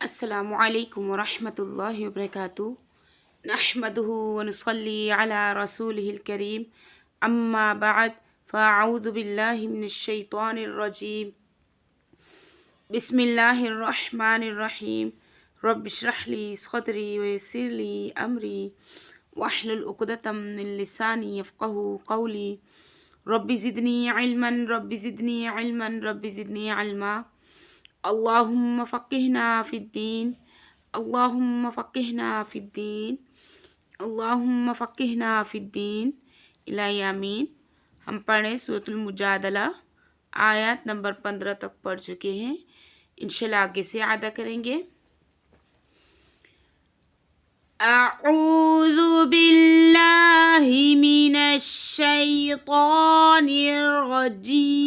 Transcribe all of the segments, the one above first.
अस्सलामु अलैकुम वरहमतुल्लाहि वबरकातुहू नहमदुहु व नुसल्ली अला रसूलिहिल करीम अम्मा बअद फ़अऊज़ु बिल्लाहि मिनश शैतानिर रजीम बिस्मिल्लाहिर रहमानिर रहीम रब्बिश्रह ली सदरी व यस्सिर ली अमरी वहलुल उक़दतम मिन लिसानी यफ़क़हू क़ौली रब्बि ज़िदनी इल्मन रब्बि ज़िदनी इल्मा अल्लाहुम्मा फ़क़्क़िहना फ़िद्दीन अल्लाहुम्मा फ़क़्क़िहना फ़िद्दीन अल्लाहुम्मा फ़क़्क़िहना फ़िद्दीन इलाही आमीन। हम पढ़ें सूरतुल मुजादला आयत नंबर 15 तक पढ़ चुके हैं। इंशाल्लाह आगे से अदा करेंगे। अऊज़ु बिल्लाहि मिनश शैतानिर रजीम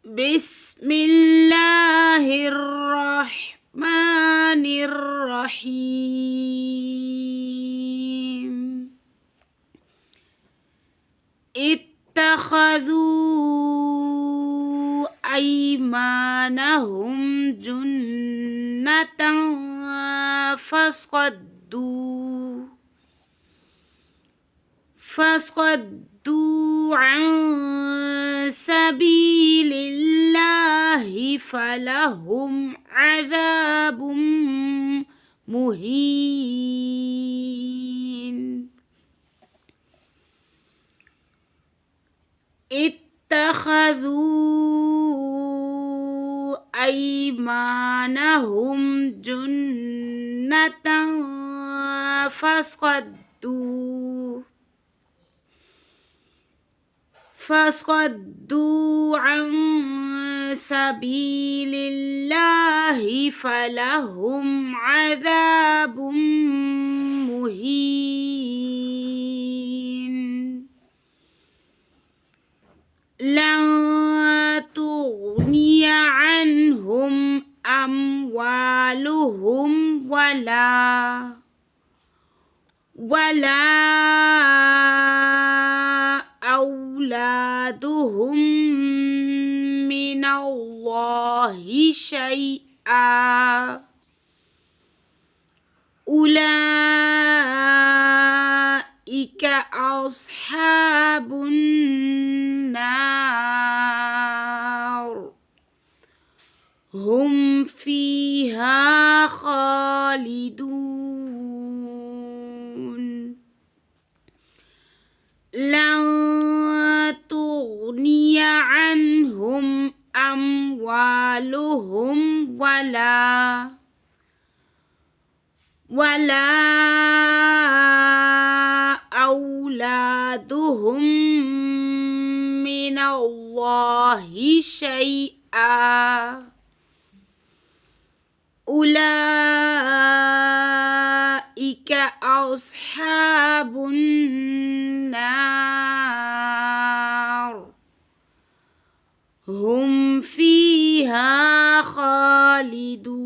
बिस्मिल्लाहिर्रहमानिर्रहीम इत्तख़ज़ू अयमानहुम जुन्नतन फसद्दू अन सबीलिल्लाहि फलहुम अज़ाबुम मुहीन। इत्तख़ज़ू अयमानहुम जुन्नतन फसद्दू अन सबीलिल्लाहि फलहुम अज़ाबुम मुहीन। लन तुग़निय अन्हुम अम्वालुहुम वला औलादुहुम मिनल्लाहि शैआ उलाइका अस्हाबुन नार हुम फ़ीहा ख़ालिदून। लन तुग़निय अन्हुम अम्वालुहुम वला औलादुहुम मिनल्लाहि शैआ उलाइका अस्हाबुन नार हुम फ़ीहा ख़ालिदून।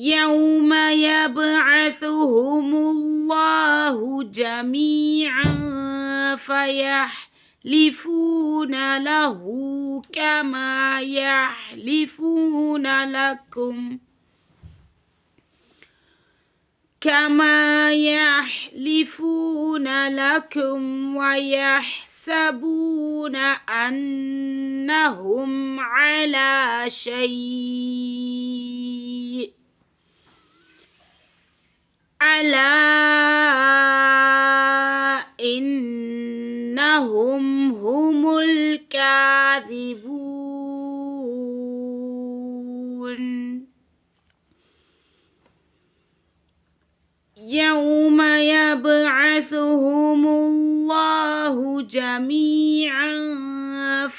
यौम यबअसुहुमुल्लाहु जमीअन फ़यहलिफ़ून लहू कमा यहलिफ़ून लकुम वयहसबून अन्नहुम अला शैء अला इन्नहुम हुमुल काज़िबून। यौम यबअसुहुमुल्लाहु जमीअन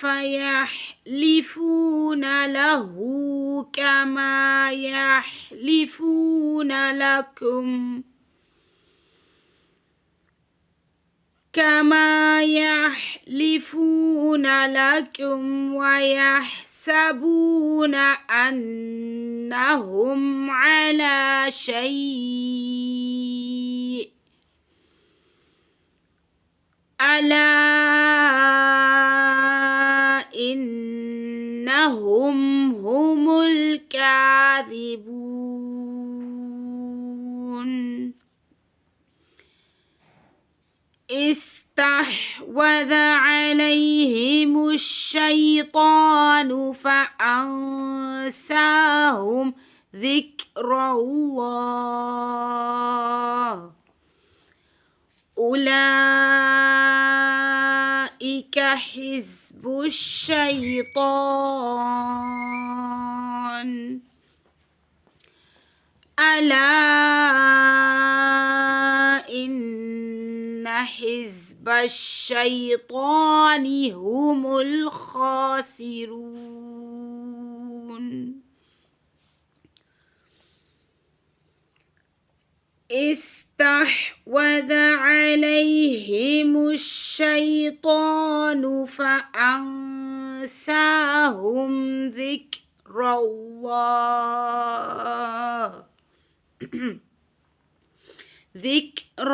फ़यहलिफ़ून लहू कमा यहलिफ़ून लकुम वयहसबून अन्नहुम अला शैء ألا إنهم هم الكاذبون استحوذ عليهم الشيطان فأنساهم ذكر الله أولئك حزب الشيطان ألا إن حزب الشيطان هم الخاسرون استحوذ عليهم الشيطان فأنساهم ذكر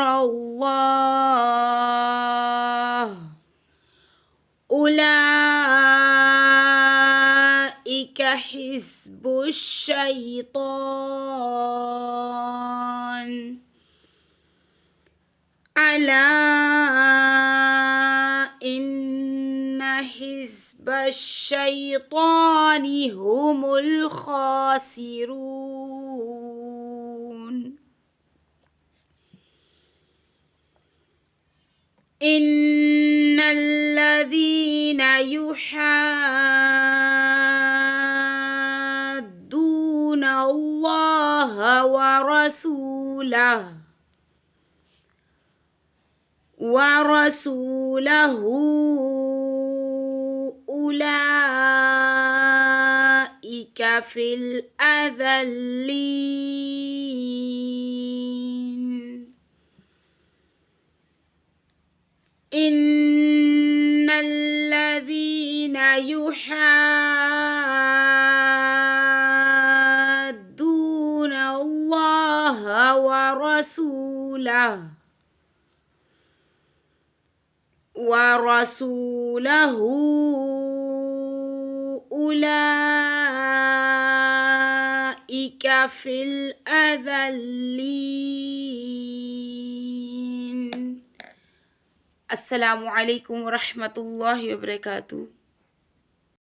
الله أولئك حزب الشيطان ألا إن حزب الشيطان هم الخاسرون إن الذين يحادون الله ورسوله أولئك في الأذلين إن الذين يحادون الله ورسوله أولئك في الأذلين السلام عليكم ورحمة الله وبركاته.